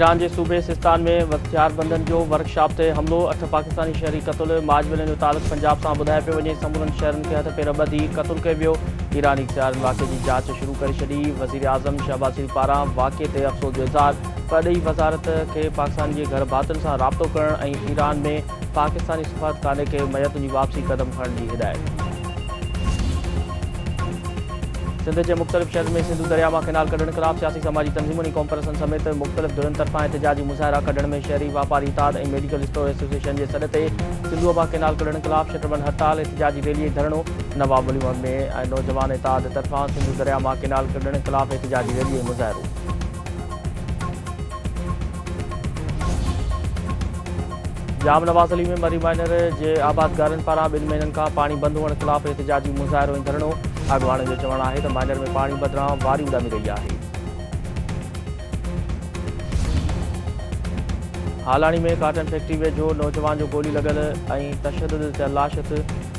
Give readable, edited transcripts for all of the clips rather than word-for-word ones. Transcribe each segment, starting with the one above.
Iran के सूबे सिस्तान में हथियारबंदनि जो वर्कशॉप से हमलो 8 पाकिस्तानी शहरी क़तल माजबिलनि जो तालुक़ पंजाब से बुधाए पे वञे समूरनि शहरनि के हथ पेर ॿधी क़तल कयो वियो। ईरानी इख़्तियारनि वाक़े की जांच शुरू करे छॾी। वज़ीर आज़म शहबाज शरीफ़ पारां वाक़े ते अफ़सोस जो इज़हार। परॾेही वज़ारत के पाकिस्तान के घर भातियुनि सां राब्तो करण ऐं ईरान में पाकिस्तानी सफ़ारतखाने के मयतुनि जी वापसी कदम खणण की हिदायत। सिंध के मुख़्तलिफ़ शहर में सिंधु दरिया में कैनाल कढण खिलाफ़ सियासी समाजी तंज़ीमुनि कॉन्फ्रेंसन समेत मुख़्तलिफ़ धुरियुनि तरफ़ां एहतजाजी मुज़ाहिरा कढण में शहरी वापारी इत्तेहाद ऐं मेडिकल स्टोर एसोसिएशन के सॾ ते सिंधुअ मां कैनाल कढण खिलाफ़ शटरबंद हड़ताल एहतजाजी रैली ऐं धरणो। नवाब वली मोहम्मद में नौजवान इत्तेहाद तरफ़ां सिंधु दरिया में कैनाल कढण खिलाफ़ एहतजाजी रैली ऐं मुज़ाहिरो। जाम नवाज़ अली में मरी माइनर के आबादगारनि पारां 2 महीननि खां पानी बंद हुअण खिलाफ़ एहतजाजी मुज़ाहिरो ऐं धरणो। अॻवाननि जो चवणु आहे त माइनर में पानी बदिरां वारी उॾामी रही आहे। हालाणी में काटन फैक्ट्री वेझो नौजवान जो गोली लॻल ऐं तशदुद ते लाशत।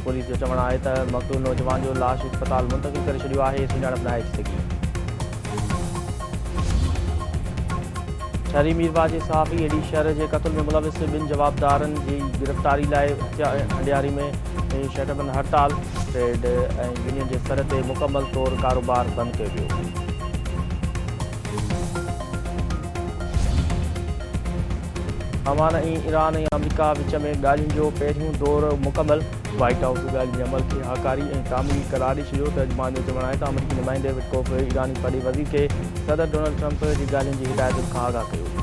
पुलिस जो चवणु आहे त मक़तूल नौजवान जो लाश अस्पताल मुंतक़िल करे छॾियो आहे। सुञाणप न आहे थी सघी। शहरी मीरवा के सहाफ़ी एडी शहर के क़त्ल में मुलविस 2 जवाबदारनि की गिरफ़्तारी लाइ हंडियारी में शटरबंद हड़ताल। ट्रेड ऐं यूनियन के सर ते मुकम्मल तौर कारोबार बंद कियो वियो। अमान ऐं ईरान ऐं अमेरिका विच में ॻाल्हियुनि जो पहिरियों दौर मुकम्मल। व्हाइट हाउस ॻाल्हि जे अमल खे हकारी ऐं तामीरी करार ॾेई छॾियो। तर्जुमान जो चवणु आहे त अमरीकी नुमाइंदे विटकोफ ईरानी वॾे वज़ीर खे सदर डोनाल्ड ट्रंप जी ॻाल्हियुनि जी हिदायतुनि खां आगाह कयो।